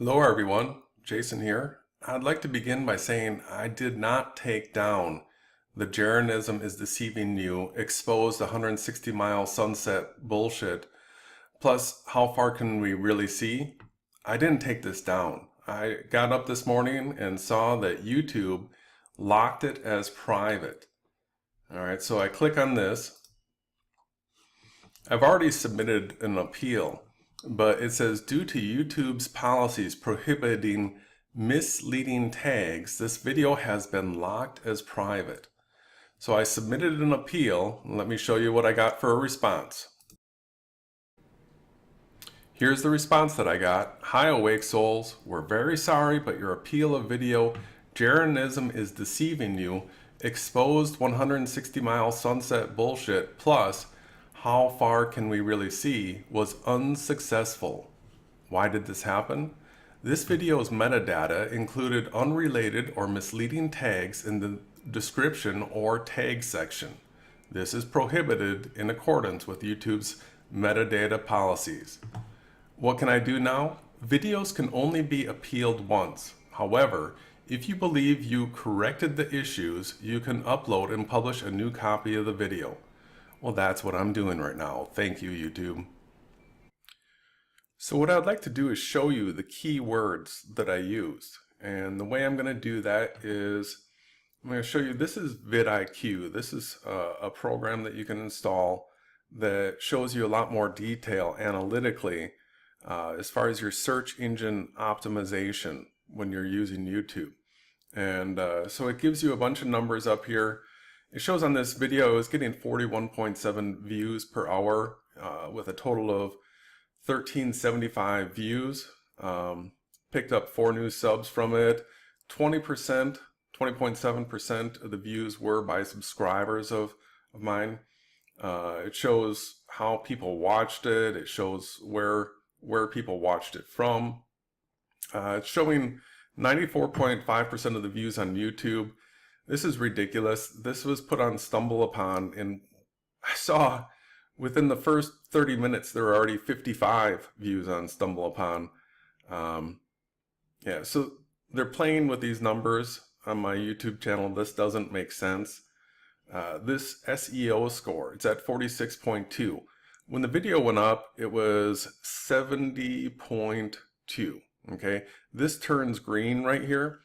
Hello everyone, Jason here. I'd like to begin by saying I did not take down the JERANISM is Deceiving You, exposed 160-mile sunset bullshit, plus how far can we really see? I didn't take this down. I got up this morning and saw that YouTube locked it as private. Alright, so I click on this. I've already submitted an appeal, but it says due to YouTube's policies prohibiting misleading tags, this video has been locked as private. So I submitted an appeal. Let me show you what I got for a response. Here's the response that I got. Hi Awake Souls, we're very sorry, but your appeal of video JERANism is Deceiving You, exposed 160-mile sunset bullshit, plus how far can we really see, was unsuccessful. Why did this happen? This video's metadata included unrelated or misleading tags in the description or tag section. This is prohibited in accordance with YouTube's metadata policies. What can I do now? Videos can only be appealed once. However, if you believe you corrected the issues, you can upload and publish a new copy of the video. Well, that's what I'm doing right now. Thank you, YouTube. So what I'd like to do is show you the key words that I used. And the way I'm going to do that is I'm going to show you, this is vidIQ. This is a program that you can install that shows you a lot more detail analytically as far as your search engine optimization when you're using YouTube. And so it gives you a bunch of numbers up here. It shows on this video is getting 41.7 views per hour with a total of 1375 views. Picked up 4 new subs from it. 20.7% of the views were by subscribers of mine. It shows how people watched it. It shows where people watched it from. It's showing 94.5% of the views on YouTube. This is ridiculous. This was put on StumbleUpon, and I saw within the first 30 minutes there were already 55 views on StumbleUpon. Yeah, so they're playing with these numbers on my YouTube channel. This doesn't make sense. This SEO score, it's at 46.2. When the video went up, it was 70.2. Okay, this turns green right here.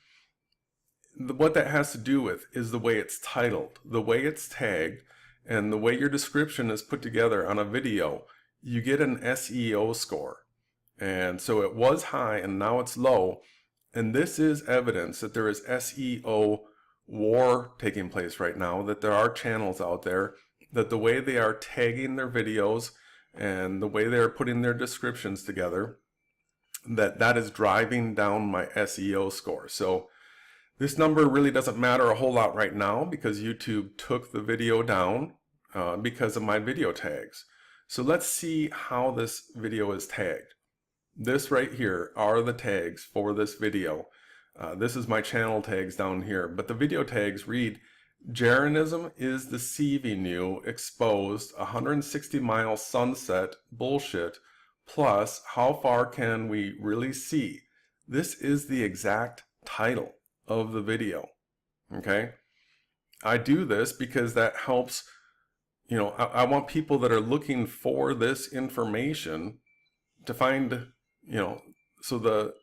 What that has to do with is the way it's titled, the way it's tagged, and the way your description is put together on a video. You get an SEO score. And so it was high and now it's low. And this is evidence that there is SEO war taking place right now, that there are channels out there, that the way they are tagging their videos and the way they are putting their descriptions together, that is driving down my SEO score. So this number really doesn't matter a whole lot right now because YouTube took the video down because of my video tags. So let's see how this video is tagged. This right here are the tags for this video. This is my channel tags down here, but the video tags read, JERANism is Deceiving You, exposed 160-mile sunset bullshit, plus how far can we really see? This is the exact title of the video. Okay, I do this because that helps, you know, I want people that are looking for this information to find, you know, so the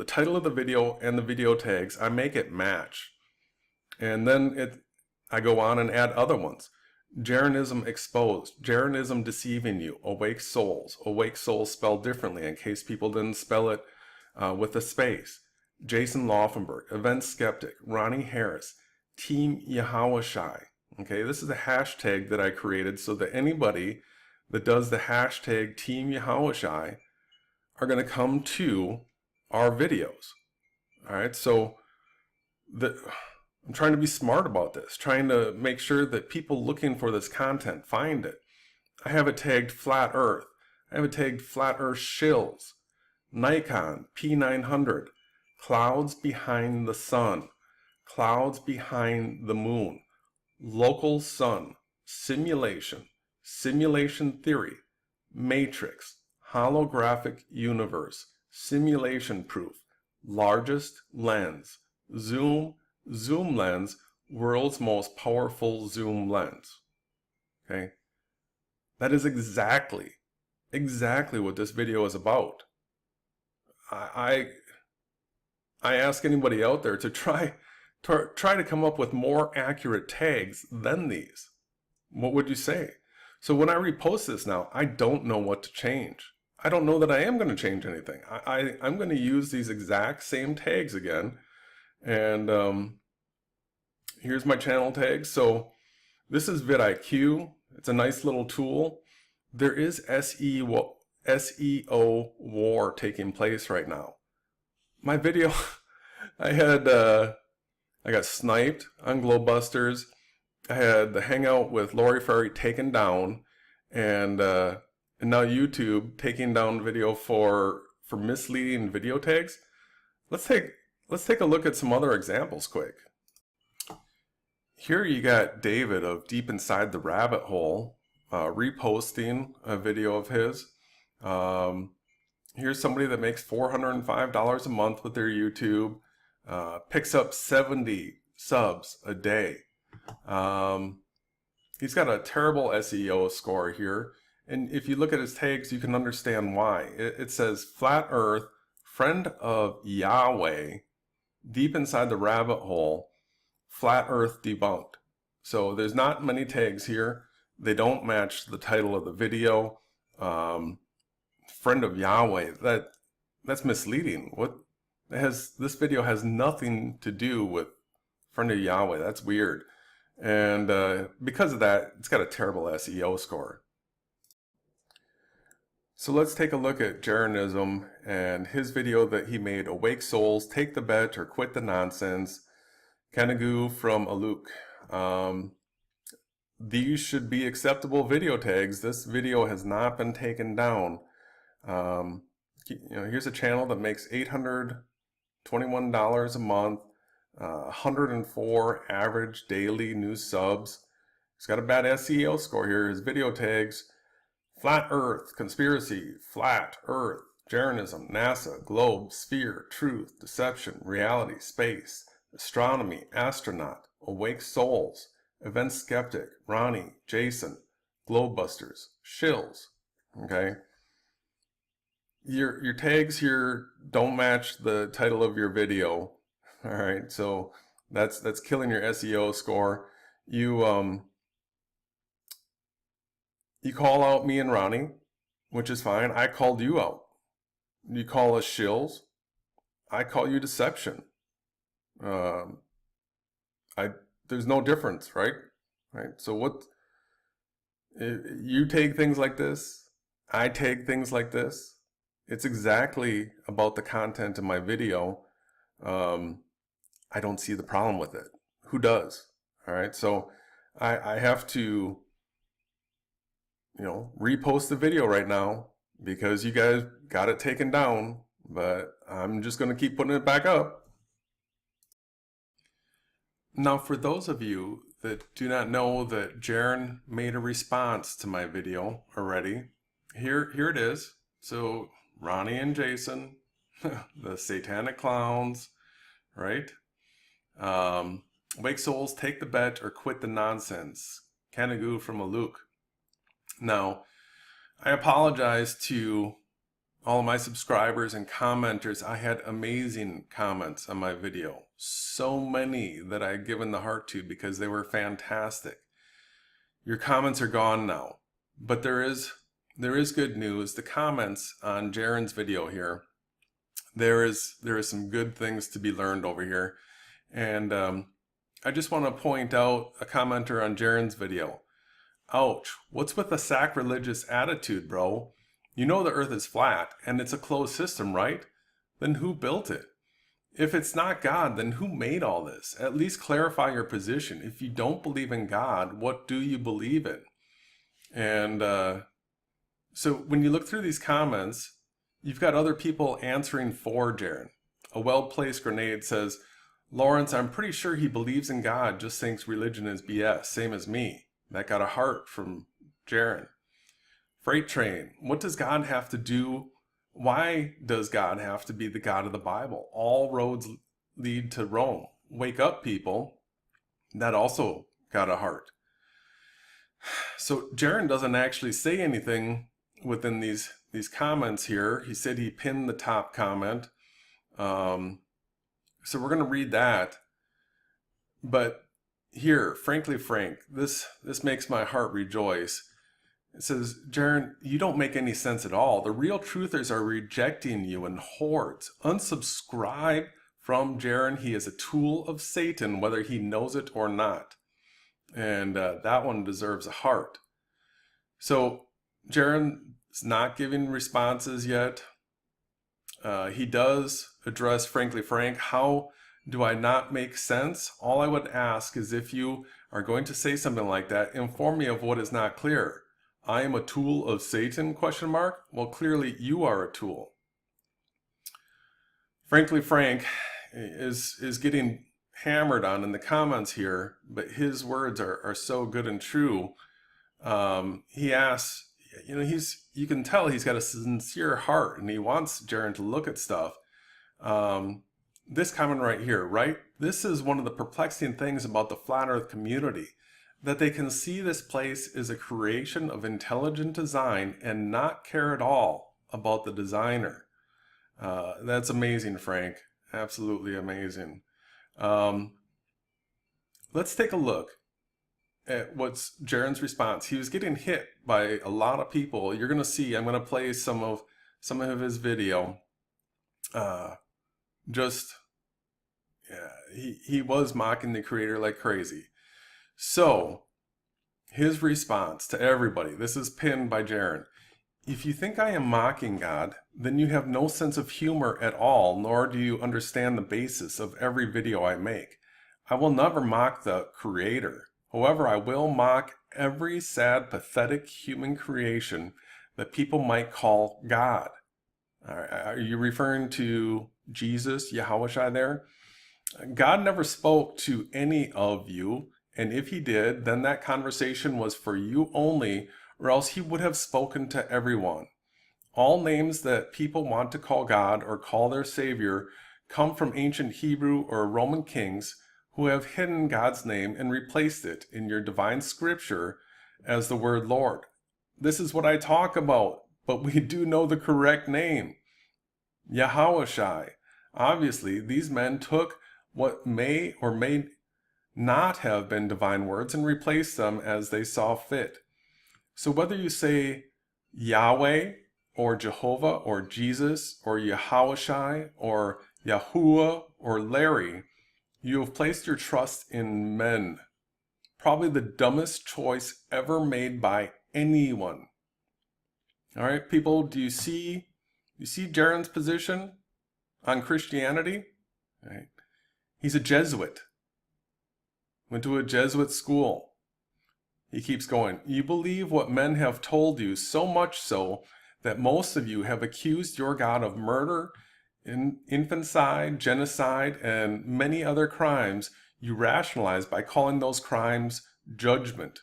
title of the video and the video tags, I make it match, and then I go on and add other ones. JERANism exposed, JERANism Deceiving You, Awake Souls spelled differently in case people didn't spell it with a space. Jason Laufenberg, Event Skeptic, Ronnie Harris, teamYahawashi. Okay, this is a hashtag that I created so that anybody that does the hashtag teamYahawashi are going to come to our videos. All right, so I'm trying to be smart about this, trying to make sure that people looking for this content find it. I have it tagged Flat Earth. I have it tagged Flat Earth Shills, Nikon P-900, Clouds Behind the Sun, Clouds Behind the Moon, Local Sun, Simulation, Simulation Theory, Matrix, Holographic Universe, simulation proof, largest lens, zoom lens, world's most powerful zoom lens. Okay, that is exactly what this video is about. I ask anybody out there to try to come up with more accurate tags than these. What would you say? So when I repost this now, I don't know what to change. I don't know that I am going to change anything. I'm going to use these exact same tags again. And here's my channel tags. So this is vidIQ. It's a nice little tool. There is SEO war taking place right now. My video, I got sniped on Globebusters. I had the hangout with Lori Ferry taken down, and now YouTube taking down video for misleading video tags. Let's take a look at some other examples quick. Here you got David of Deep Inside the Rabbit Hole reposting a video of his. Here's somebody that makes $405 a month with their YouTube, picks up 70 subs a day. He's got a terrible SEO score here, and if you look at his tags, you can understand why. It says Flat Earth, Friend of Yahweh, Deep Inside the Rabbit Hole, Flat Earth Debunked. So there's not many tags here. They don't match the title of the video. Friend of Yahweh, that's misleading. This video has nothing to do with Friend of Yahweh. That's weird. And because of that, it's got a terrible SEO score. So let's take a look at JERANISM and his video that he made, Awake Souls, Take the Bet or Quit the Nonsense, Kenegu from Aluk. These should be acceptable video tags. This video has not been taken down. Here's a channel that makes $821 a month, 104 average daily new subs. He's got a bad SEO score here. His video tags: Flat Earth, Conspiracy, Flat Earth, JERANISM, NASA, Globe, Sphere, Truth, Deception, Reality, Space, Astronomy, Astronaut, Awake Souls, Event Skeptic, Ronnie, Jason, Globebusters, Shills. Okay, your tags here don't match the title of your video. All right, so that's killing your SEO score. You call out me and Ronnie, which is fine. I called you out. You call us shills. I call you deception. There's no difference, right? Right. So what? You take things like this. I take things like this. It's exactly about the content of my video. I don't see the problem with it. Who does? All right. So I have to, repost the video right now because you guys got it taken down, but I'm just going to keep putting it back up. Now, for those of you that do not know that Jeran made a response to my video already, here it is. So Ronnie and Jason, the satanic clowns, right? Wake Souls, Take the Bet or Quit the Nonsense, Kenegu from Aluk. Now, I apologize to all of my subscribers and commenters. I had amazing comments on my video. So many that I've given the heart to because they were fantastic. Your comments are gone now. But there is good news. The comments on Jeran's video here, there is some good things to be learned over here. And I just want to point out a commenter on Jeran's video. Ouch, what's with the sacrilegious attitude, bro? You know the earth is flat and it's a closed system, right? Then who built it? If it's not God, then who made all this? At least clarify your position. If you don't believe in God, what do you believe in? And so when you look through these comments, you've got other people answering for Jeran. A well-placed grenade says, Lawrence, I'm pretty sure he believes in God, just thinks religion is BS, same as me. That got a heart from Jeran. Freight Train, what does God have to do Why does God have to be the God of the Bible? All roads lead to Rome. Wake up, people. That also got a heart. So Jeran doesn't actually say anything within these comments here. He said he pinned the top comment. So we're going to read that. But here, frankly frank, this makes my heart rejoice. It says, Jeran, you don't make any sense at all. The real truthers are rejecting you in hordes. Unsubscribe from Jeran. He is a tool of Satan, whether he knows it or not. And that one deserves a heart. So Jeran is not giving responses yet. He does address, frankly frank, how do I not make sense? All I would ask is, if you are going to say something like that, inform me of what is not clear. I am a tool of Satan, ? Well, clearly you are a tool. Frankly frank is getting hammered on in the comments here, but his words are so good and true. He asks, you can tell he's got a sincere heart and he wants Jeran to look at stuff. This comment right here, right? This is one of the perplexing things about the flat earth community, that they can see this place as a creation of intelligent design and not care at all about the designer. That's amazing, Frank. Absolutely amazing. Let's take a look at what's Jeran's response. He was getting hit by a lot of people. You're going to see, I'm going to play some of his video. He was mocking the creator like crazy. So, his response to everybody, this is pinned by Jeran. If you think I am mocking God, then you have no sense of humor at all, nor do you understand the basis of every video I make. I will never mock the creator. However, I will mock every sad, pathetic human creation that people might call God. Are you referring to Jesus, Yahawashi there? God never spoke to any of you, and if he did, then that conversation was for you only, or else he would have spoken to everyone. All names that people want to call God or call their Savior come from ancient Hebrew or Roman kings who have hidden God's name and replaced it in your divine scripture as the word Lord. This is what I talk about, but we do know the correct name. Yahawashi. Obviously, these men took what may or may not have been divine words and replaced them as they saw fit. So whether you say Yahweh or Jehovah or Jesus or Yahawashi or Yahuwah or Larry, you have placed your trust in men. Probably the dumbest choice ever made by anyone. All right, people, do you see Jeran's position on Christianity? All right. He's a Jesuit. Went to a Jesuit school. He keeps going. You believe what men have told you, so much so that most of you have accused your God of murder, infanticide, genocide, and many other crimes you rationalize by calling those crimes judgment.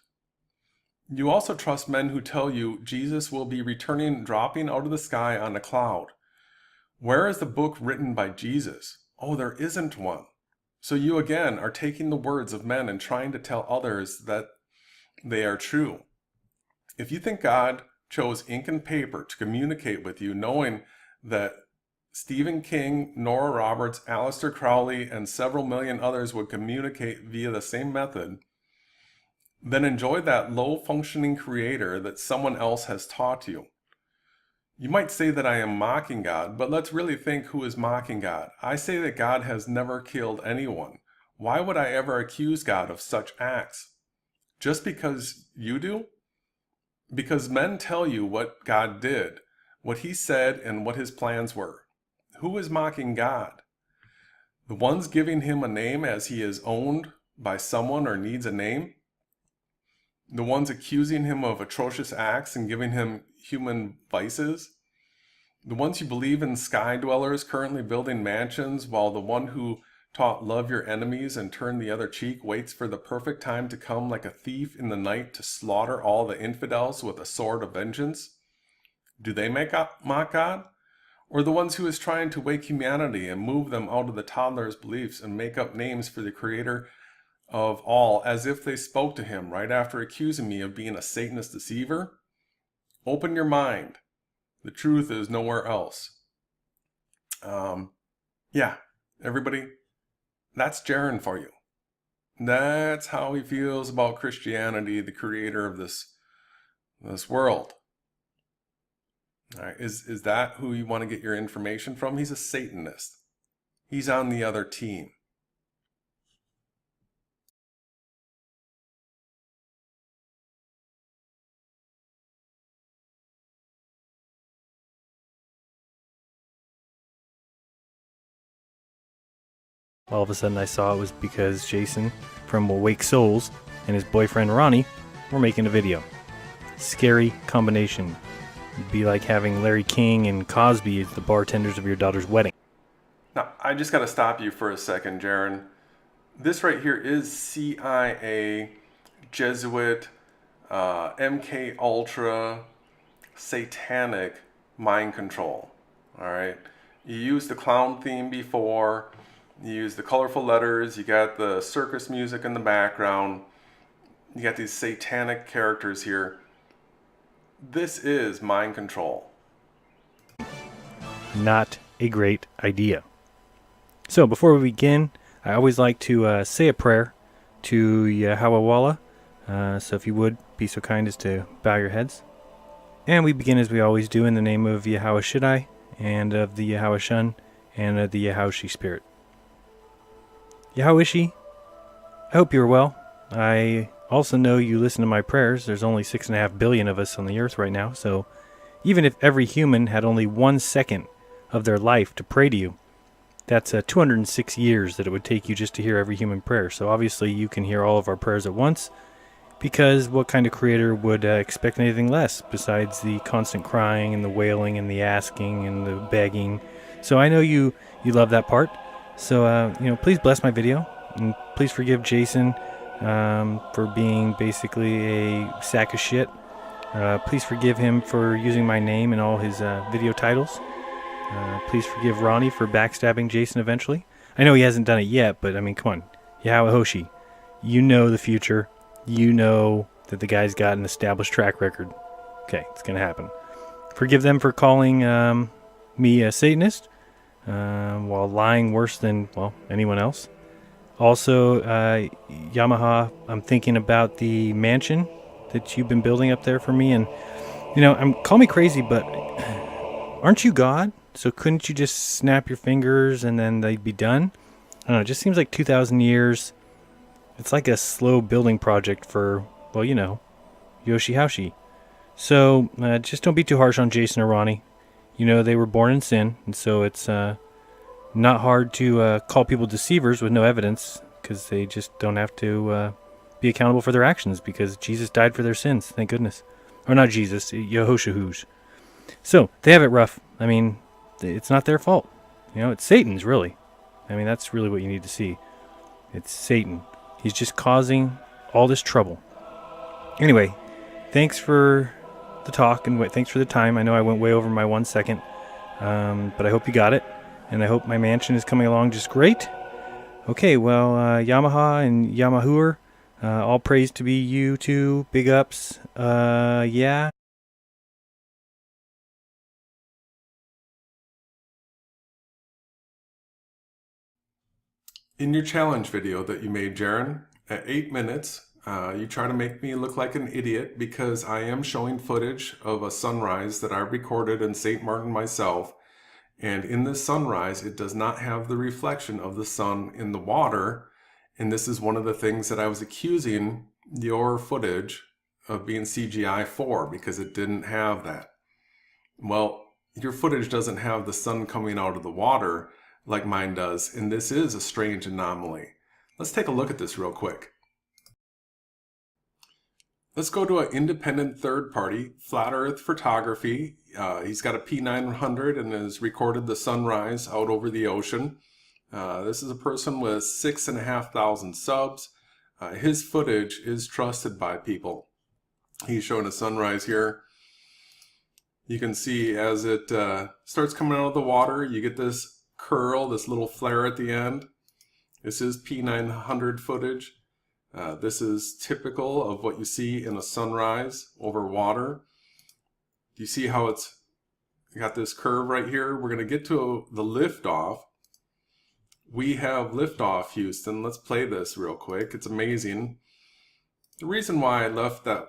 You also trust men who tell you Jesus will be returning, dropping out of the sky on a cloud. Where is the book written by Jesus? Oh, there isn't one. So you again are taking the words of men and trying to tell others that they are true. If you think God chose ink and paper to communicate with you, knowing that Stephen King, Nora Roberts, Aleister Crowley, and several million others would communicate via the same method, then enjoy that low-functioning creator that someone else has taught you. You might say that I am mocking God, but let's really think who is mocking God. I say that God has never killed anyone. Why would I ever accuse God of such acts? Just because you do? Because men tell you what God did, what he said, and what his plans were. Who is mocking God? The ones giving him a name as he is owned by someone or needs a name? The ones accusing him of atrocious acts and giving him human vices? The ones who believe in sky dwellers currently building mansions, while the one who taught love your enemies and turn the other cheek waits for the perfect time to come like a thief in the night to slaughter all the infidels with a sword of vengeance? Do they mock God? Or the ones who is trying to wake humanity and move them out of the toddler's beliefs and make up names for the creator of all as if they spoke to him right after accusing me of being a Satanist deceiver? Open your mind. The truth is nowhere else. Yeah, everybody, that's Jeran for you. That's how he feels about Christianity, the creator of this world. All right, is that who you want to get your information from? He's a Satanist. He's on the other team. All of a sudden I saw it was because Jason from Awake Souls and his boyfriend Ronnie were making a video. Scary combination. It'd be like having Larry King and Cosby as the bartenders of your daughter's wedding. Now, I just got to stop you for a second, Jeran. This right here is CIA, Jesuit, MK Ultra, satanic mind control. All right. You used the clown theme before. You use the colorful letters. You got the circus music in the background. You got these satanic characters here. This is mind control. Not a great idea. So before we begin, I always like to say a prayer to Yahawawala. So if you would be so kind as to bow your heads. And we begin as we always do in the name of Yahawashidai and of the Yahawashun and of the Yahawashi spirit. Yahawashi, I hope you're well. I also know you listen to my prayers. There's only 6.5 billion of us on the earth right now, so even if every human had only 1 second of their life to pray to you, that's 206 years that it would take you just to hear every human prayer. So obviously you can hear all of our prayers at once, because what kind of creator would expect anything less besides the constant crying and the wailing and the asking and the begging? So I know you love that part. So, please bless my video, and please forgive Jason for being basically a sack of shit. Please forgive him for using my name in all his video titles. Please forgive Ronnie for backstabbing Jason eventually. I know he hasn't done it yet, but I mean, come on. Yahawashi, you know the future. You know that the guy's got an established track record. Okay, it's going to happen. Forgive them for calling me a Satanist. While lying worse than, well, anyone else. Also, Yamaha, I'm thinking about the mansion that you've been building up there for me, and call me crazy, but aren't you God? So couldn't you just snap your fingers and then they'd be done? I don't know, it just seems like 2,000 years. It's like a slow building project for, well, Yoshihashi. So just don't be too harsh on Jason or Ronnie. They were born in sin, and so it's not hard to call people deceivers with no evidence, because they just don't have to be accountable for their actions, because Jesus died for their sins, thank goodness. Or not Jesus, Yahoshahush. So, they have it rough. I mean, it's not their fault. It's Satan's, really. I mean, that's really what you need to see. It's Satan. He's just causing all this trouble. Anyway, thanks for the talk, and thanks for the time. I know I went way over my 1 second, but I hope you got it, and I hope my mansion is coming along just great. Okay, well, Yamaha and Yamahur, all praise to be you two. Big ups. Yeah. In your challenge video that you made, Jeran, at 8 minutes, you try to make me look like an idiot because I am showing footage of a sunrise that I recorded in St. Martin myself. And in this sunrise, it does not have the reflection of the sun in the water. And this is one of the things that I was accusing your footage of being CGI for, because it didn't have that. Well, your footage doesn't have the sun coming out of the water like mine does, and this is a strange anomaly. Let's take a look at this real quick. Let's go to an independent third party, Flat Earth Photography. He's got a P-900 and has recorded the sunrise out over the ocean. This is a person with 6,500 subs. His footage is trusted by people. He's showing a sunrise here. You can see as it starts coming out of the water, you get this curl, this little flare at the end. This is P-900 footage. This is typical of what you see in a sunrise over water. Do you see how it's got this curve right here? We're going to get to the liftoff. We have liftoff, Houston. Let's play this real quick. It's amazing. The reason why I left that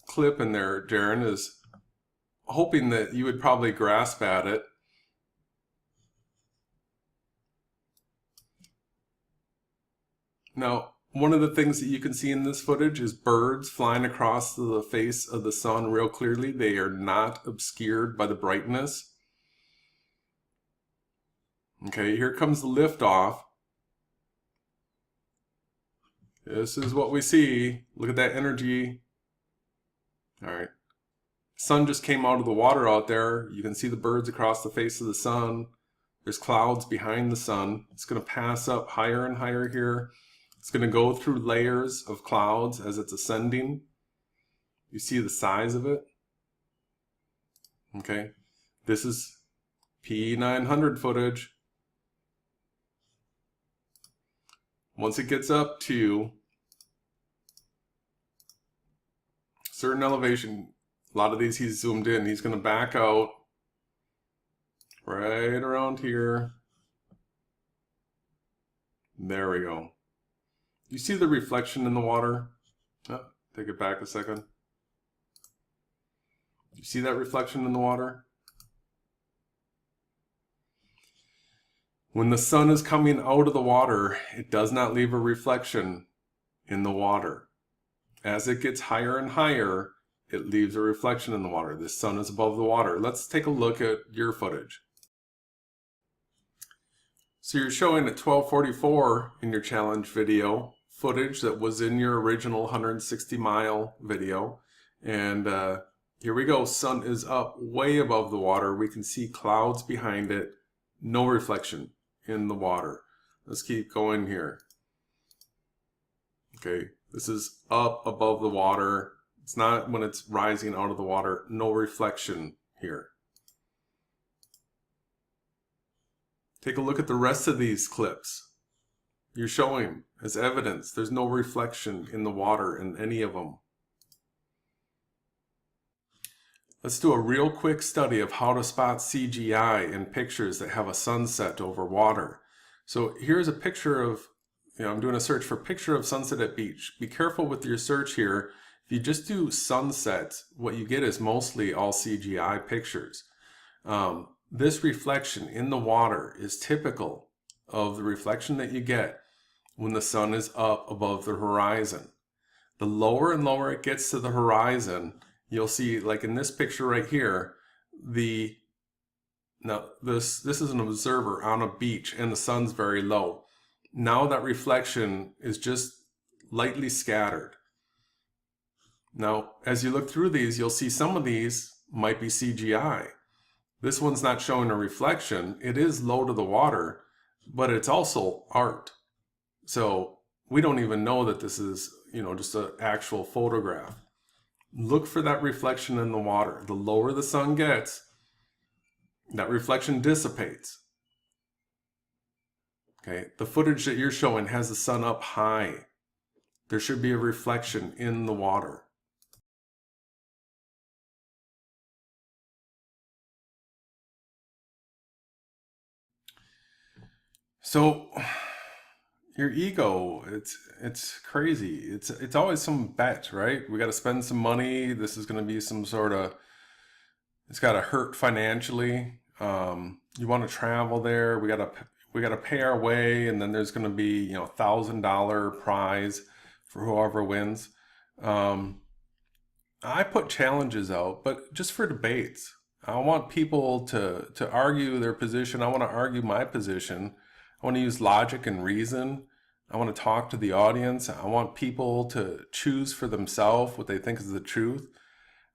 clip in there, Jeran, is hoping that you would probably grasp at it. Now, one of the things that you can see in this footage is birds flying across the face of the sun real clearly. They are not obscured by the brightness. Okay, here comes the liftoff. This is what we see. Look at that energy. All right. Sun just came out of the water out there. You can see the birds across the face of the sun. There's clouds behind the sun. It's going to pass up higher and higher here. It's going to go through layers of clouds as it's ascending. You see the size of it? Okay. This is P-900 footage. Once it gets up to a certain elevation, a lot of these he's zoomed in, he's going to back out right around here. There we go. You see the reflection in the water? Oh, take it back a second. You see that reflection in the water? When the sun is coming out of the water, it does not leave a reflection in the water. As it gets higher and higher, it leaves a reflection in the water. The sun is above the water. Let's take a look at your footage. So you're showing at 12:44 in your challenge video footage that was in your original 160-mile video. And here we go. Sun is up way above the water. We can see clouds behind it. No reflection in the water. Let's keep going here. Okay, this is up above the water. It's not when it's rising out of the water. No reflection here. Take a look at the rest of these clips. You're showing as evidence there's no reflection in the water in any of them. Let's do a real quick study of how to spot CGI in pictures that have a sunset over water. So here's a picture of, I'm doing a search for picture of sunset at beach. Be careful with your search here. If you just do sunset, what you get is mostly all CGI pictures. This reflection in the water is typical of the reflection that you get when the sun is up above the horizon. The lower and lower it gets to the horizon, you'll see, like in this picture right here, now this is an observer on a beach and the sun's very low. Now that reflection is just lightly scattered. Now, as you look through these, you'll see some of these might be CGI. This one's not showing a reflection. It is low to the water, but it's also art. So we don't even know that this is, just an actual photograph. Look for that reflection in the water. The lower the sun gets, that reflection dissipates. Okay, the footage that you're showing has the sun up high. There should be a reflection in the water. So your ego, it's crazy. It's always some bet, right? We got to spend some money. This is going to be some sort of, it's got to hurt financially. You want to travel there. We got to pay our way, and then there's going to be, $1,000 prize for whoever wins. I put challenges out, but just for debates. I want people to argue their position. I want to argue my position. I want to use logic and reason. I want to talk to the audience. I want people to choose for themselves what they think is the truth.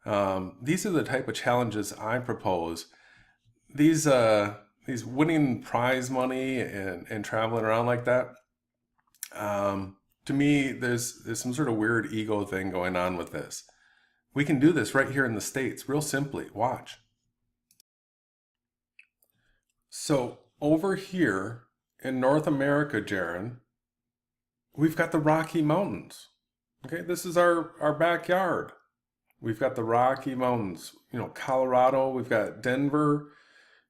These are the type of challenges I propose. These winning prize money and traveling around like that, to me, there's some sort of weird ego thing going on with this. We can do this right here in the States, real simply. Watch. So over here in North America, Jeran, we've got the Rocky Mountains. Okay, this is our backyard. We've got the Rocky Mountains, you know, Colorado, we've got Denver,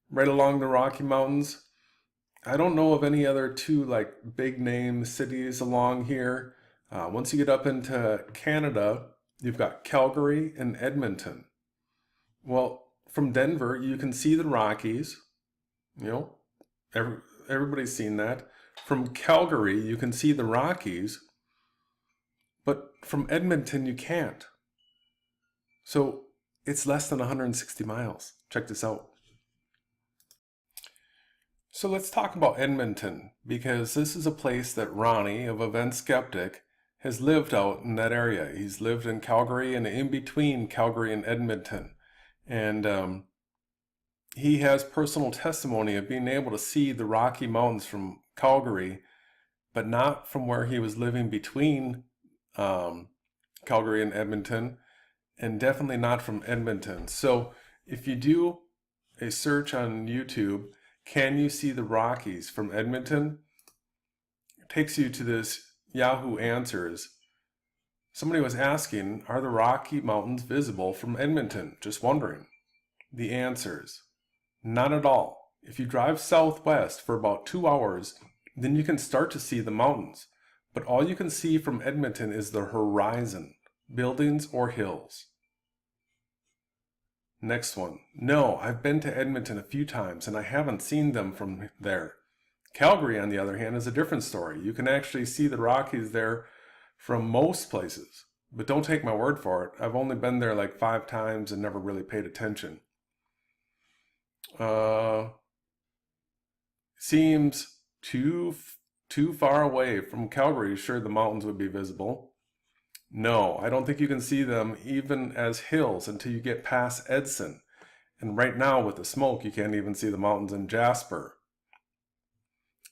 right along the Rocky Mountains. I don't know of any other two like big name cities along here. Once you get up into Canada, you've got Calgary and Edmonton. Well, from Denver, you can see the Rockies. You know, everybody's seen that. From Calgary, you can see the Rockies, but from Edmonton, you can't. So it's less than 160 miles. Check this out. So let's talk about Edmonton, because this is a place that Ronnie of Event Skeptic has lived out in that area. He's lived in Calgary and in between Calgary and Edmonton. And he has personal testimony of being able to see the Rocky Mountains from Calgary, but not from where he was living between Calgary and Edmonton, and definitely not from Edmonton. So if you do a search on YouTube, can you see the Rockies from Edmonton? It takes you to this Yahoo Answers. Somebody was asking, are the Rocky Mountains visible from Edmonton? Just wondering. The answers, not at all. If you drive southwest for about 2 hours, then you can start to see the mountains. But all you can see from Edmonton is the horizon, buildings or hills. Next one. No, I've been to Edmonton a few times and I haven't seen them from there. Calgary, on the other hand, is a different story. You can actually see the Rockies there from most places. But don't take my word for it. I've only been there like 5 times and never really paid attention. Seems too far away from Calgary. Sure, the mountains would be visible. No, I don't think you can see them even as hills until you get past Edson. And right now with the smoke, you can't even see the mountains in Jasper.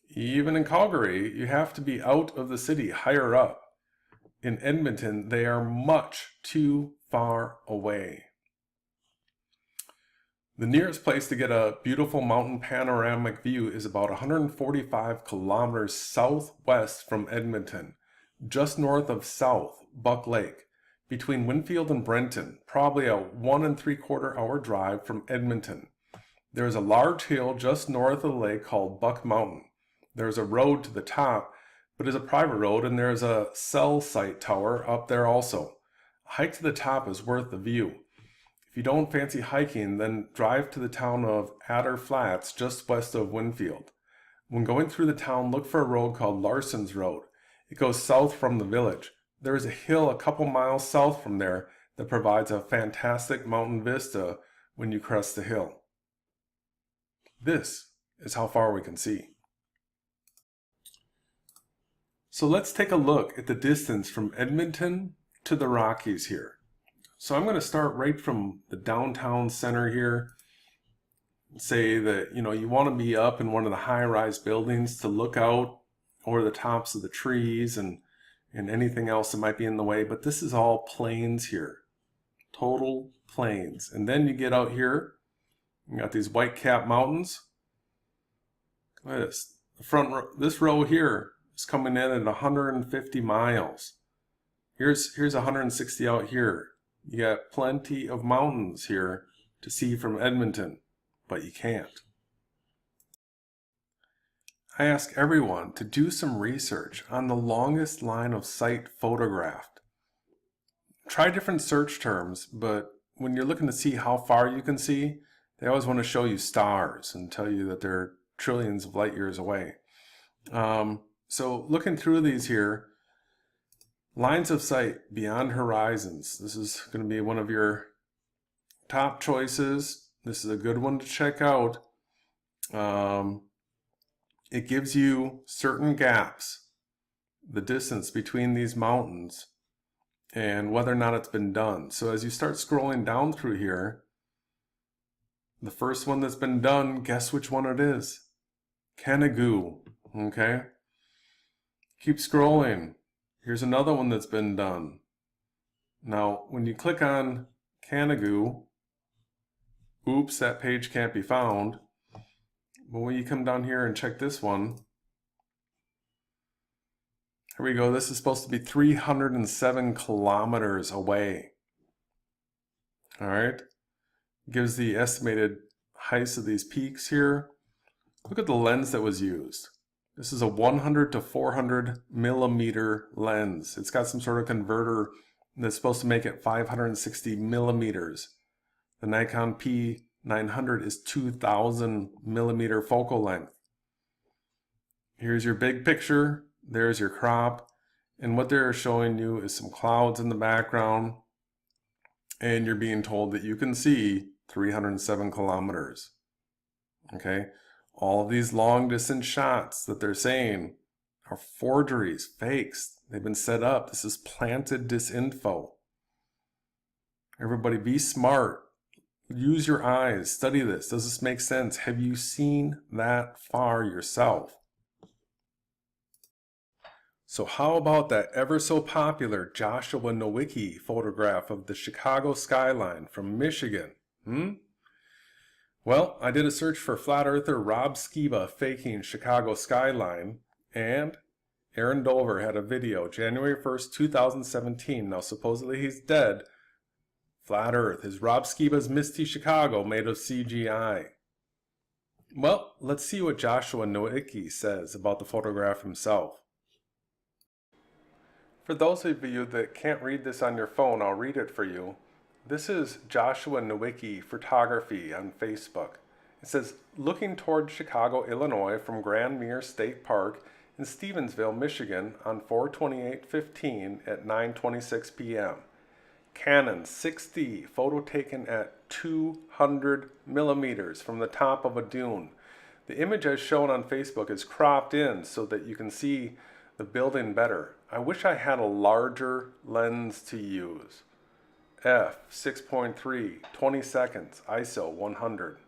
Even in Calgary, you have to be out of the city, higher up. In Edmonton, they are much too far away. The nearest place to get a beautiful mountain panoramic view is about 145 kilometers southwest from Edmonton, just north of South Buck Lake, between Winfield and Brenton, probably a 1 3/4 hour drive from Edmonton. There is a large hill just north of the lake called Buck Mountain. There is a road to the top, but it's a private road, and there is a cell site tower up there also. A hike to the top is worth the view. If you don't fancy hiking, then drive to the town of Adder Flats, just west of Winfield. When going through the town, look for a road called Larson's Road. It goes south from the village. There is a hill a couple miles south from there that provides a fantastic mountain vista when you crest the hill. This is how far we can see. So let's take a look at the distance from Edmonton to the Rockies here. So I'm going to start right from the downtown center here. Say that, you want to be up in one of the high-rise buildings to look out over the tops of the trees and anything else that might be in the way. But this is all plains here. Total plains. And then you get out here, you got these white-capped mountains. Look at this. This row here is coming in at 150 miles. Here's 160 out here. You got plenty of mountains here to see from Edmonton, but you can't. I ask everyone to do some research on the longest line of sight photographed. Try different search terms, but when you're looking to see how far you can see, they always want to show you stars and tell you that they're trillions of light years away. So looking through these here, lines of sight beyond horizons. This is going to be one of your top choices. This is a good one to check out. It gives you certain gaps, the distance between these mountains, and whether or not it's been done. So as you start scrolling down through here, the first one that's been done, guess which one it is? Kenagoo. Okay? Keep scrolling. Here's another one that's been done. Now, when you click on Canagoo, oops, that page can't be found. But when you come down here and check this one, here we go. This is supposed to be 307 kilometers away. All right. Gives the estimated heights of these peaks here. Look at the lens that was used. This is a 100 to 400 millimeter lens. It's got some sort of converter that's supposed to make it 560 millimeters. The Nikon P-900 is 2000 millimeter focal length. Here's your big picture. There's your crop. And what they're showing you is some clouds in the background. And you're being told that you can see 307 kilometers. Okay? All of these long distance shots that they're saying are forgeries, fakes. They've been set up. This is planted disinfo. Everybody be smart. Use your eyes. Study this. Does this make sense? Have you seen that far yourself? So how about that ever so popular Joshua Nowicki photograph of the Chicago skyline from Michigan? Well, I did a search for flat earther Rob Skiba faking Chicago skyline, and Aaron Dover had a video, January 1st, 2017. Now, supposedly he's dead. Flat Earth. Is Rob Skiba's Misty Chicago made of CGI? Well, let's see what Joshua Nowicki says about the photograph himself. For those of you that can't read this on your phone, I'll read it for you. This is Joshua Nowicki Photography on Facebook. It says, looking toward Chicago, Illinois from Grand Mere State Park in Stevensville, Michigan on 4/28/15 at 9:26 p.m. Canon 6D, photo taken at 200 millimeters from the top of a dune. The image as shown on Facebook is cropped in so that you can see the building better. I wish I had a larger lens to use. F 6.3, 20 seconds, ISO 100.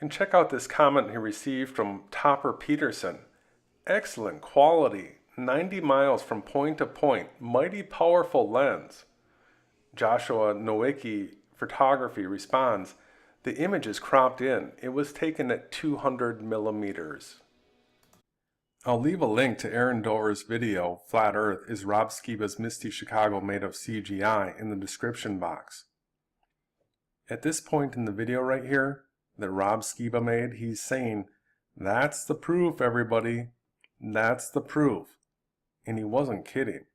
And check out this comment he received from Topper Peterson. Excellent quality, 90 miles from point to point, mighty powerful lens. Joshua Nowicki Photography responds, the image is cropped in. It was taken at 200 millimeters. I'll leave a link to Aaron Dover's video, Flat Earth is Rob Skiba's Misty Chicago made of CGI, in the description box. At this point in the video right here that Rob Skiba made, he's saying, that's the proof, everybody. That's the proof. And he wasn't kidding.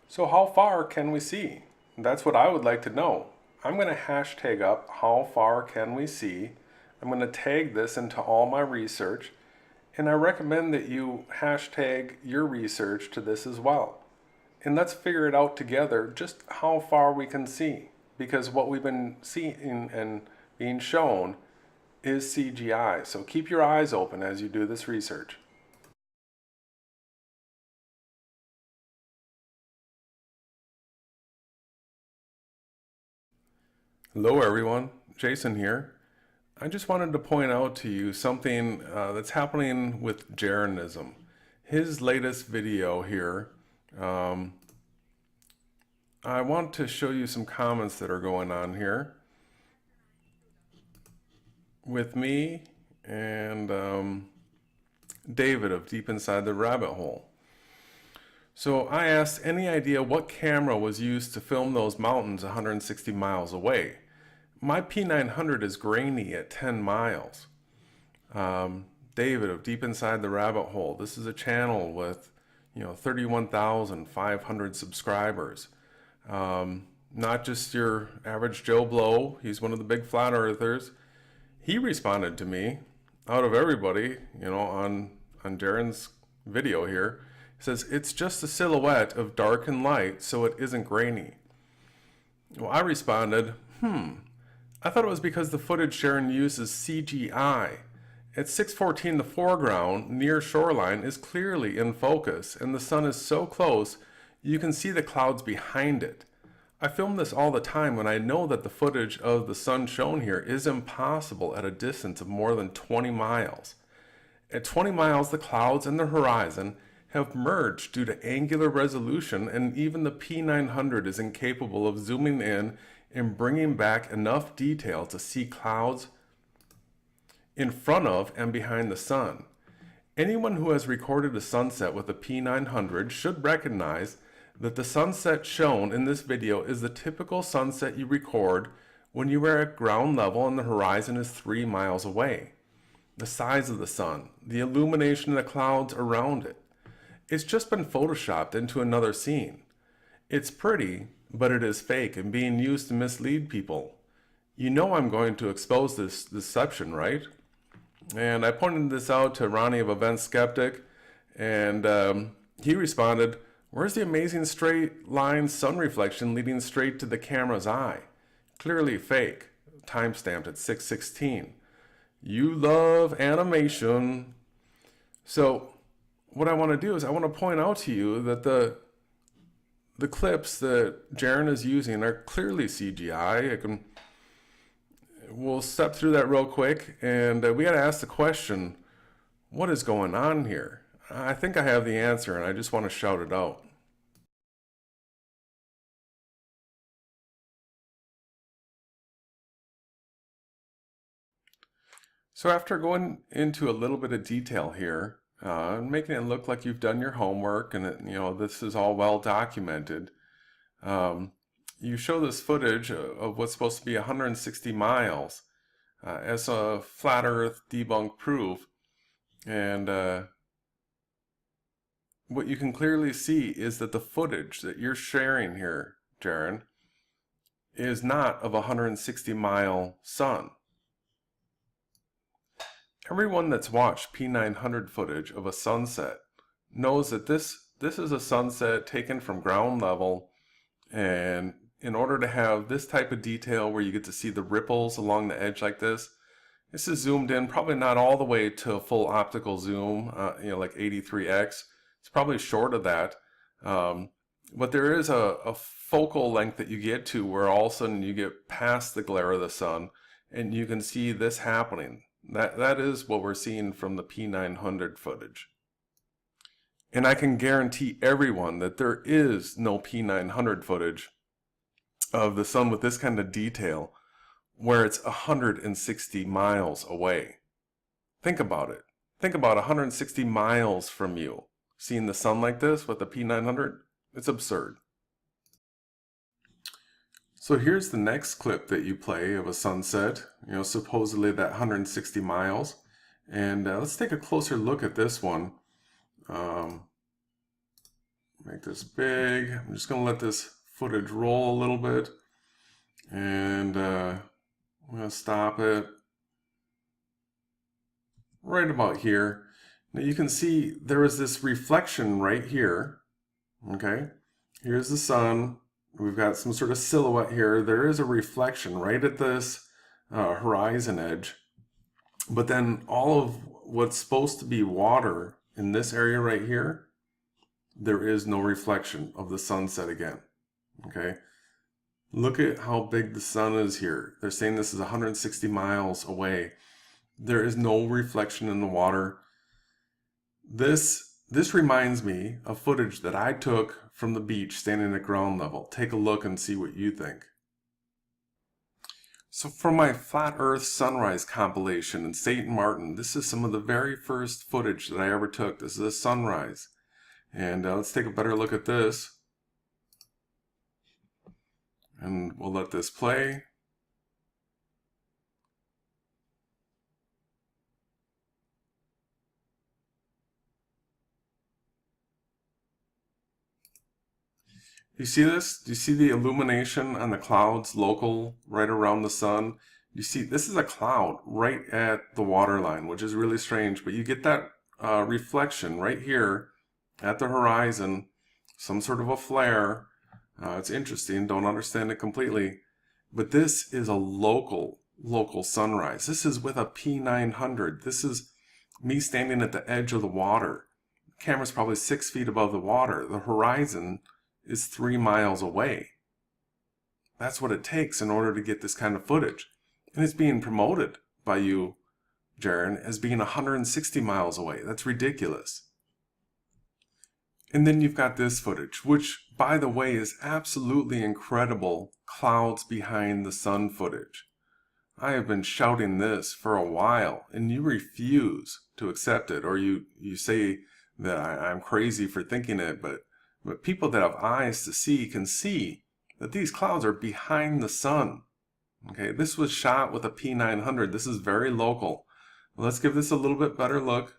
So how far can we see? That's what I would like to know. I'm going to hashtag up how far can we see. I'm going to tag this into all my research, and I recommend that you hashtag your research to this as well. And let's figure it out together just how far we can see, because what we've been seeing and being shown is CGI. So keep your eyes open as you do this research. Hello everyone, Jason here. I just wanted to point out to you something that's happening with Jeranism. His latest video here, I want to show you some comments that are going on here with me and David of Deep Inside the Rabbit Hole. So I asked, any idea what camera was used to film those mountains 160 miles away? My P-900 is grainy at 10 miles. David of Deep Inside the Rabbit Hole. This is a channel with, 31,500 subscribers. Not just your average Joe Blow. He's one of the big flat earthers. He responded to me, out of everybody, on Jeran's video here. He says, it's just a silhouette of dark and light, so it isn't grainy. Well, I responded, I thought it was because the footage Jeran uses CGI. At 6:14, the foreground, near shoreline, is clearly in focus, and the sun is so close, you can see the clouds behind it. I film this all the time when I know that the footage of the sun shown here is impossible at a distance of more than 20 miles. At 20 miles, the clouds and the horizon have merged due to angular resolution, and even the P-900 is incapable of zooming in and bringing back enough detail to see clouds in front of and behind the sun. Anyone who has recorded a sunset with a P-900 should recognize that the sunset shown in this video is the typical sunset you record when you are at ground level and the horizon is 3 miles away. The size of the sun, the illumination of the clouds around it. It's just been photoshopped into another scene. It's pretty, but it is fake and being used to mislead people. You know I'm going to expose this deception, right? And I pointed this out to Ronnie of Event Skeptic, and he responded, "Where's the amazing straight line sun reflection leading straight to the camera's eye? Clearly fake." Timestamped at 6:16. You love animation. So what I want to do is I want to point out to you that the clips that Jeran is using are clearly CGI. We'll step through that real quick, and we got to ask the question, what is going on here? I think I have the answer, and I just want to shout it out. So after going into a little bit of detail here, making it look like you've done your homework and this is all well documented, you show this footage of what's supposed to be 160 miles as a flat earth debunk proof, and what you can clearly see is that the footage that you're sharing here, Jeran, is not of a 160-mile sun. Everyone that's watched P-900 footage of a sunset knows that this is a sunset taken from ground level, and in order to have this type of detail where you get to see the ripples along the edge like this is zoomed in, probably not all the way to a full optical zoom, like 83x. It's probably short of that. But there is a focal length that you get to where all of a sudden you get past the glare of the sun and you can see this happening. That is what we're seeing from the P-900 footage. And I can guarantee everyone that there is no P-900 footage of the sun with this kind of detail where it's 160 miles away. Think about it. Think about 160 miles from you seeing the sun like this with the P-900. It's absurd. So here's the next clip that you play of a sunset, supposedly that 160 miles. And let's take a closer look at this one. Make this big. I'm just going to let this footage roll a little bit. And I'm going to stop it right about here. Now you can see there is this reflection right here. Okay, here's the sun. We've got some sort of silhouette here. There is a reflection right at this horizon edge. But then all of what's supposed to be water in this area right here, there is no reflection of the sunset again. Okay, look at how big the sun is here. They're saying this is 160 miles away. There is no reflection in the water. This reminds me of footage that I took from the beach standing at ground level. Take a look and see what you think. So for my Flat Earth Sunrise compilation in St. Martin, this is some of the very first footage that I ever took. This is a sunrise. And let's take a better look at this. And we'll let this play. You see this? Do you see the illumination on the clouds local right around the sun? You see this is a cloud right at the waterline, which is really strange, but you get that reflection right here at the horizon, some sort of a flare. It's interesting, don't understand it completely, but this is a local sunrise. This is with a P-900. This is me standing at the edge of the water. The camera's probably 6 feet above the water. The horizon is 3 miles away. That's what it takes in order to get this kind of footage. And it's being promoted by you, Jeran, as being 160 miles away. That's ridiculous. And then you've got this footage, which, by the way, is absolutely incredible clouds behind the sun footage. I have been shouting this for a while, and you refuse to accept it, or you say that I'm crazy for thinking it, but people that have eyes to see can see that these clouds are behind the sun. Okay, this was shot with a P-900. This is very local. Let's give this a little bit better look.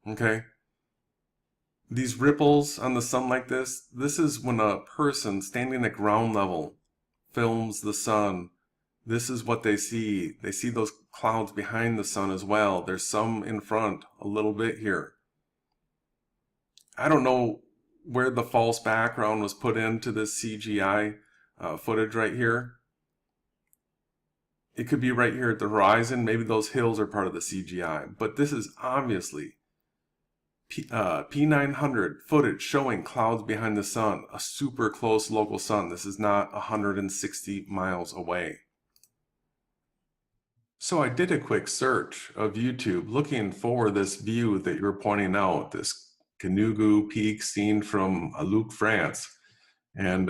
Okay, these ripples on the sun like this is when a person standing at ground level films the sun. This is what they see. They see those clouds behind the sun as well. There's some in front, a little bit here. I don't know where the false background was put into this CGI footage right here. It could be right here at the horizon. Maybe those hills are part of the CGI. But this is obviously P-900 footage showing clouds behind the sun, a super close local sun. This is not 160 miles away. So I did a quick search of YouTube looking for this view that you're pointing out, this Canugu Peak seen from Aluc, France. And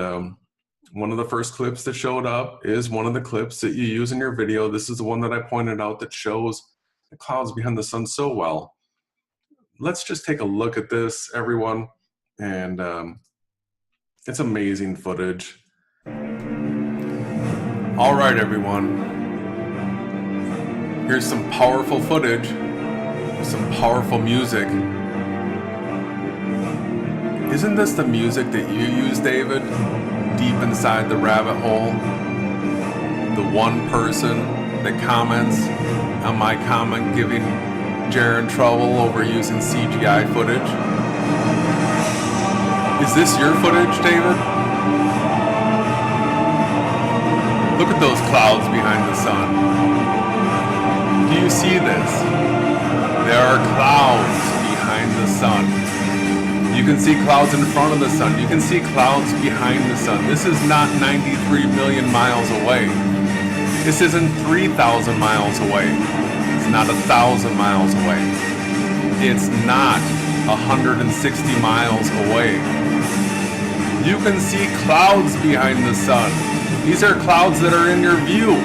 one of the first clips that showed up is one of the clips that you use in your video. This is the one that I pointed out that shows the clouds behind the sun so well. Let's just take a look at this, everyone, and it's amazing footage. All right, everyone. Here's some powerful footage, some powerful music. Isn't this the music that you use, David? Deep inside the rabbit hole? The one person that comments on my comment giving Jeran trouble over using CGI footage? Is this your footage, David? Look at those clouds behind the sun. Do you see this? There are clouds behind the sun. You can see clouds in front of the sun. You can see clouds behind the sun. This is not 93 million miles away. This isn't 3,000 miles away. It's not 1,000 miles away. It's not 160 miles away. You can see clouds behind the sun. These are clouds that are in your view.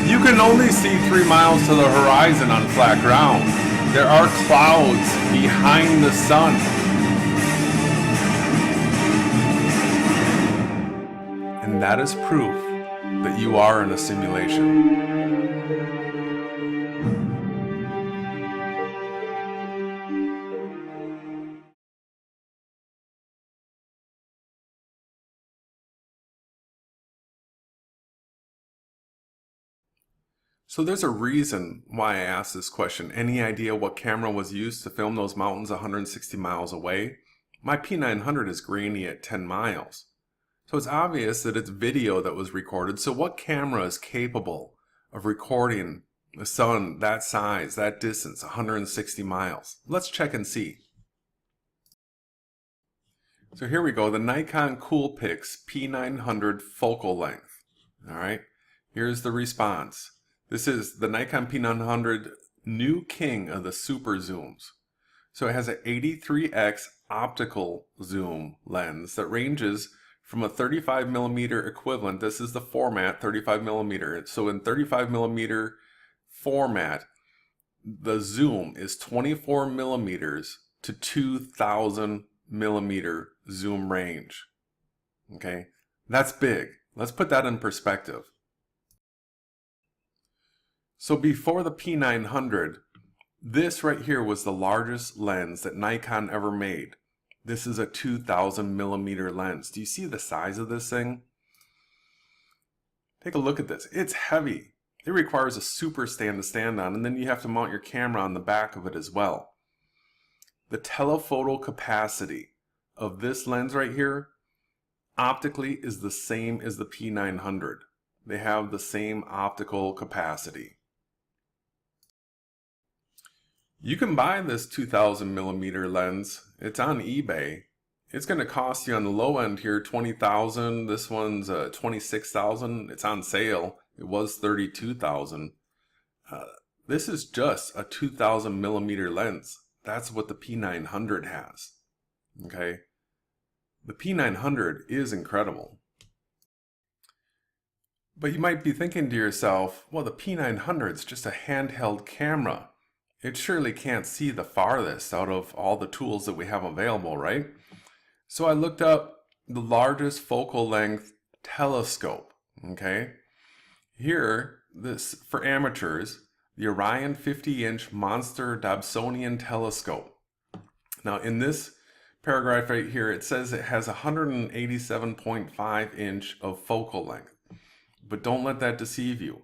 You can only see 3 miles to the horizon on flat ground. There are clouds behind the sun. And that is proof that you are in a simulation. So there's a reason why I asked this question. Any idea what camera was used to film those mountains 160 miles away? My P-900 is grainy at 10 miles. So it's obvious that it's video that was recorded. So what camera is capable of recording the sun that size, that distance, 160 miles? Let's check and see. So here we go, the Nikon Coolpix P-900 focal length. All right, here's the response. This is the Nikon P-900, new king of the super zooms. So it has an 83x optical zoom lens that ranges from a 35mm equivalent. This is the format, 35mm. So in 35mm format, the zoom is 24mm to 2000mm zoom range. Okay, that's big. Let's put that in perspective. So before the P-900, this right here was the largest lens that Nikon ever made. This is a 2000mm lens. Do you see the size of this thing? Take a look at this. It's heavy. It requires a super stand to stand on, and then you have to mount your camera on the back of it as well. The telephoto capacity of this lens right here optically is the same as the P-900. They have the same optical capacity. You can buy this 2000mm lens. It's on eBay. It's going to cost you on the low end here $20,000. This one's $26,000. It's on sale. It was 32,000. This is just a 2,000 millimeter lens. That's what the P-900 has. Okay, the P-900 is incredible. But you might be thinking to yourself, well, the P-900 is just a handheld camera. It surely can't see the farthest out of all the tools that we have available, right? So I looked up the largest focal length telescope, okay? Here, this for amateurs, the Orion 50-inch Monster Dobsonian telescope. Now in this paragraph right here, it says it has 187.5 inch of focal length. But don't let that deceive you.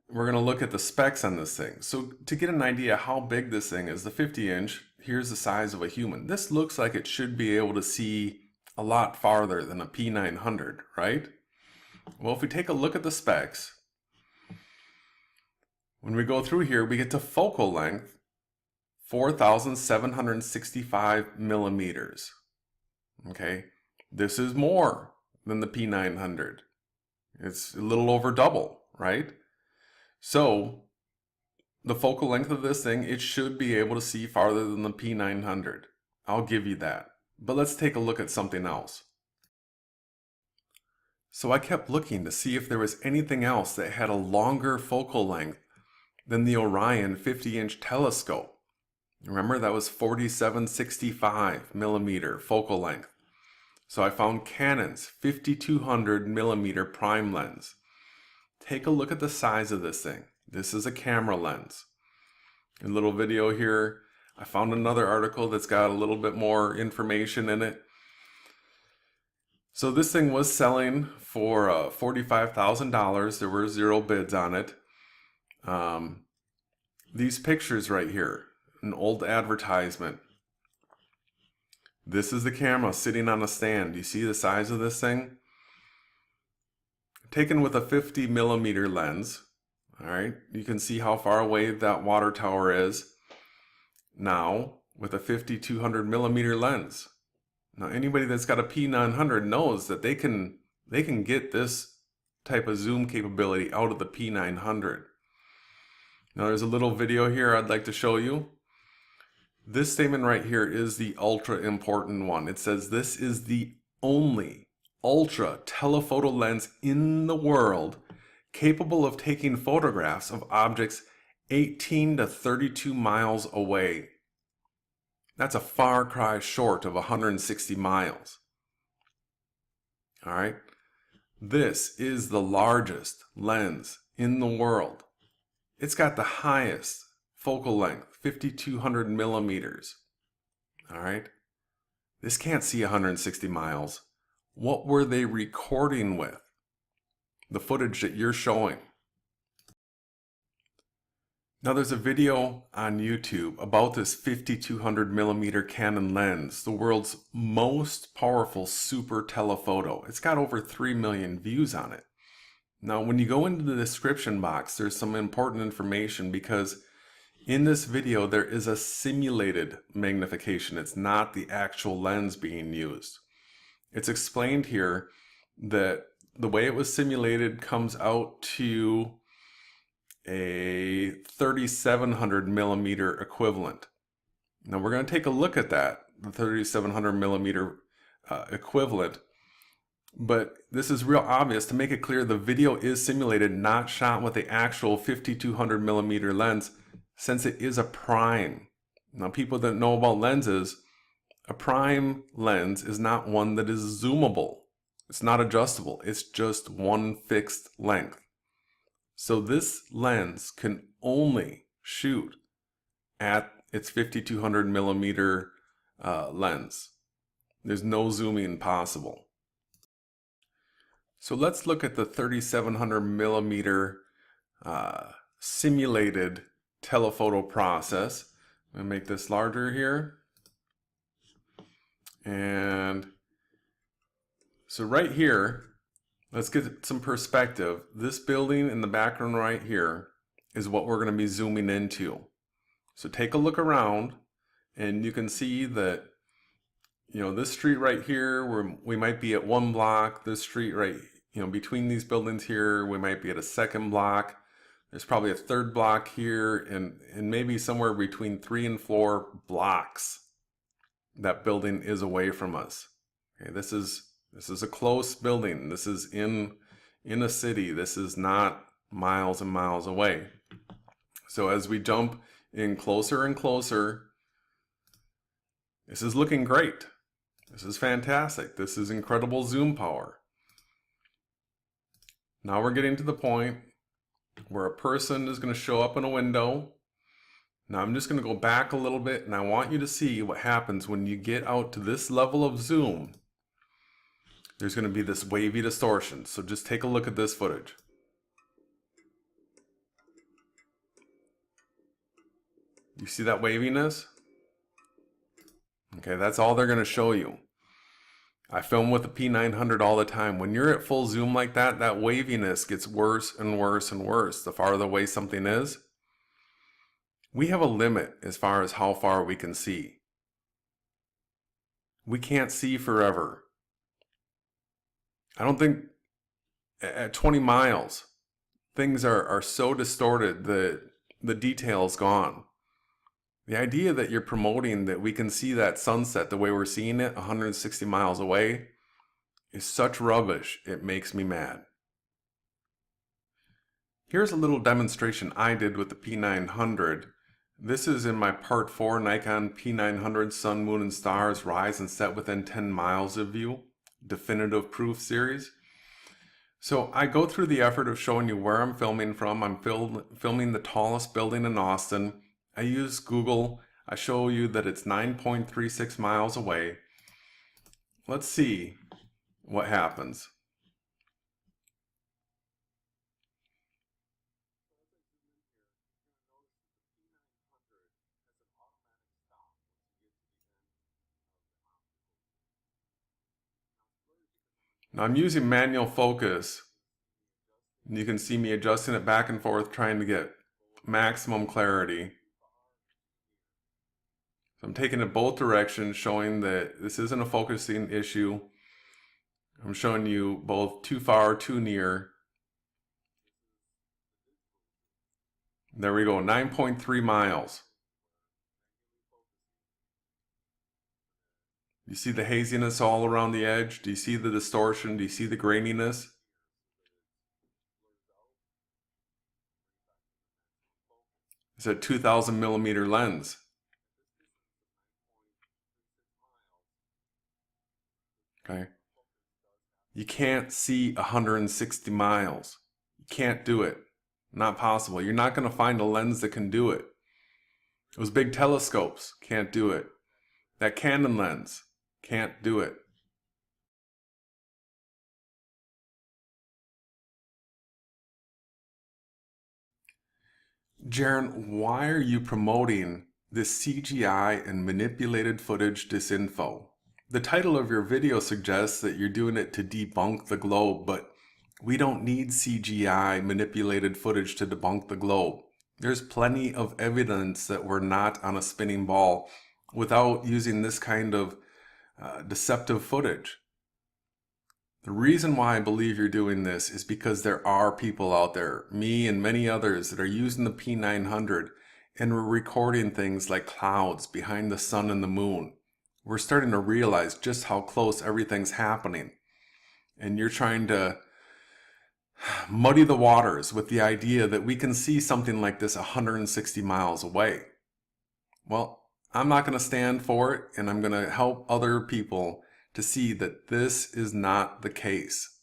We're going to look at the specs on this thing. So to get an idea how big this thing is, the 50-inch, here's the size of a human. This looks like it should be able to see a lot farther than a P-900, right? Well, if we take a look at the specs, when we go through here, we get to focal length, 4,765 millimeters. Okay, this is more than the P-900. It's a little over double, right? So the focal length of this thing, it should be able to see farther than the P-900. I'll give you that. But let's take a look at something else. So I kept looking to see if there was anything else that had a longer focal length than the Orion 50-inch telescope. Remember, that was 4765 millimeter focal length. So I found Canon's 5200 millimeter prime lens. Take a look at the size of this thing. This is a camera lens. A little video here. I found another article that's got a little bit more information in it. So this thing was selling for $45,000. There were 0 bids on it. These pictures right here, an old advertisement. This is the camera sitting on a stand. Do you see the size of this thing? Taken with a 50 millimeter lens. All right, you can see how far away that water tower is. Now, with a 5200 millimeter lens. Now, anybody that's got a P-900 knows that they can get this type of zoom capability out of the P-900. Now, there's a little video here I'd like to show you. This statement right here is the ultra important one. It says this is the only ultra telephoto lens in the world capable of taking photographs of objects 18 to 32 miles away. That's a far cry short of 160 miles. All right. This is the largest lens in the world. It's got the highest focal length, 5200 millimeters. All right. This can't see 160 miles. What were they recording with? The footage that you're showing. Now there's a video on YouTube about this 5200 millimeter Canon lens, the world's most powerful super telephoto. It's got over 3 million views on it. Now when you go into the description box, there's some important information because in this video there is a simulated magnification. It's not the actual lens being used. It's explained here that the way it was simulated comes out to a 3700 millimeter equivalent. Now we're going to take a look at that, the 3700 millimeter equivalent, but this is real obvious. To make it clear, the video is simulated, not shot with the actual 5200 millimeter lens, since it is a prime. Now people that know about lenses, a prime lens is not one that is zoomable. It's not adjustable. It's just one fixed length. So this lens can only shoot at its 5200 millimeter lens. There's no zooming possible. So let's look at the 3700 millimeter simulated telephoto process. I'm going to make this larger here. And so right here, let's get some perspective. This building in the background right here is what we're going to be zooming into. So take a look around and you can see that, you know, this street right here, we might be at one block. This street right between these buildings here, we might be at a second block. There's probably a third block here, and maybe somewhere between 3 and 4 blocks that building is away from us. Okay, this is a close building. This is in a city. This is not miles and miles away. So as we jump in closer and closer, this is looking great. This is fantastic. This is incredible zoom power. Now we're getting to the point where a person is going to show up in a window. Now I'm just going to go back a little bit, and I want you to see what happens when you get out to this level of zoom. There's going to be this wavy distortion. So just take a look at this footage. You see that waviness? Okay, that's all they're going to show you. I film with the P-900 all the time. When you're at full zoom like that, that waviness gets worse and worse and worse the farther away something is. We have a limit as far as how far we can see. We can't see forever. I don't think at 20 miles, things are so distorted that the detail's gone. The idea that you're promoting that we can see that sunset the way we're seeing it 160 miles away is such rubbish, it makes me mad. Here's a little demonstration I did with the P-900. This is in my Part 4 Nikon P-900 Sun, Moon, and Stars Rise and Set Within 10 Miles of View Definitive Proof Series. So I go through the effort of showing you where I'm filming from. I'm filming the tallest building in Austin. I use Google. I show you that it's 9.36 miles away. Let's see what happens. Now I'm using manual focus. You can see me adjusting it back and forth, trying to get maximum clarity. So I'm taking it both directions, showing that this isn't a focusing issue. I'm showing you both too far, too near. There we go, 9.3 miles. You see the haziness all around the edge? Do you see the distortion? Do you see the graininess? It's a 2000 millimeter lens. Okay. You can't see 160 miles. You can't do it. Not possible. You're not going to find a lens that can do it. Those big telescopes can't do it. That Canon lens can't do it. Jeran, why are you promoting this CGI and manipulated footage disinfo? The title of your video suggests that you're doing it to debunk the globe, but we don't need CGI manipulated footage to debunk the globe. There's plenty of evidence that we're not on a spinning ball without using this kind of deceptive footage. The reason why I believe you're doing this is because there are people out there, me and many others, that are using the P-900 and we're recording things like clouds behind the sun and the moon. We're starting to realize just how close everything's happening. And you're trying to muddy the waters with the idea that we can see something like this 160 miles away. Well, I'm not going to stand for it, and I'm going to help other people to see that this is not the case.